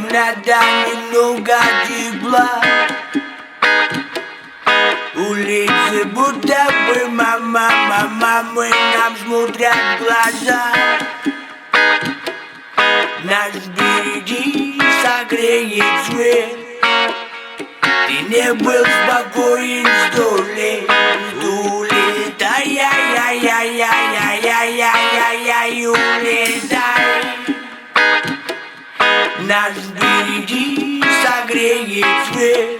нам надо немного тепла. Улицы будто бы мама, нам смотрят в глаза. Нас впереди согреет свет. Ты не был спокоен сто лет. Улетай, улетай. Нас впереди согреет свет.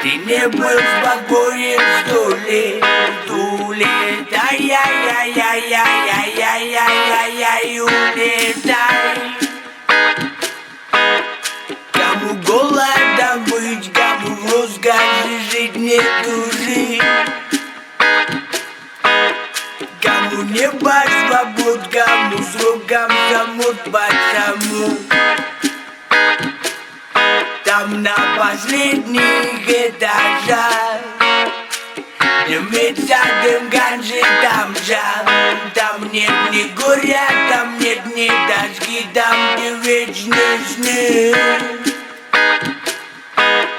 Ты не был спокоен сто лет. Улетай, улетай. Кому голодом быть, кому в роскоши жить не тужить. Кому небо свобод, кому сроком замут потому. Там на последних этажах дымится дым ганжи, там жар. Там нет ни горя, там нет ни тоски, там где вечные сны.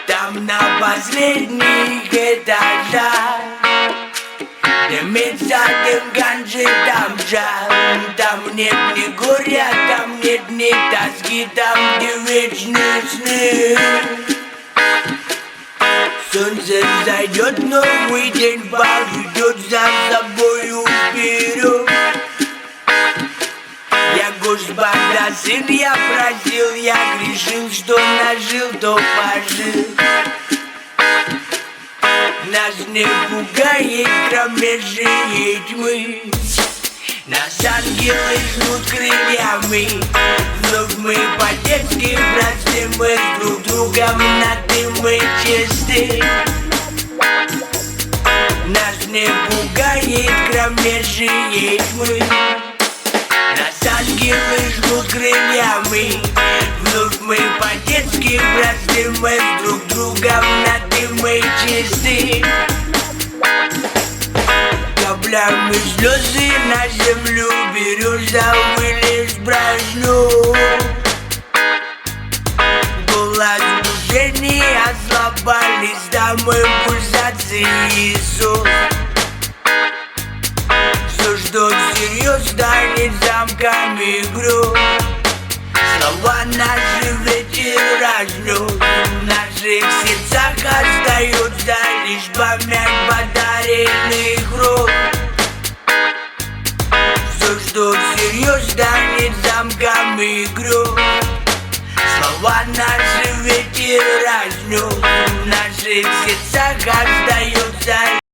Там на последних этажах дымится дым ганжи, там жар. Там нет ни горя, там нет ни тоски, там где вечные сны. Солнце зайдет, новый день поведет за собою вперед. Я Господа сын, я просил, я грешил, что нажил, то пожил. Нас не пугает кромешные тьмы. Нас ангелы жмут крыльями. Вновь мы по-детски просты, мы друг другом на ты, мы чисты. Нас не пугает кромешные тьмы. Нас ангелы жмут крыльями. Вновь мы по-детски просты, мы друг другом на ты, мы чисты. Каплями слезы на землю береза вылез брашну. Голос в душе не ослабались, да мы пульсации Иисус. Все, что всерьез станет замками гроз. Слова наши ветер разнес. В наших сердцах остается лишь память подаренных роз. Все, что всерьез станет замками гроз. Слова наши ветер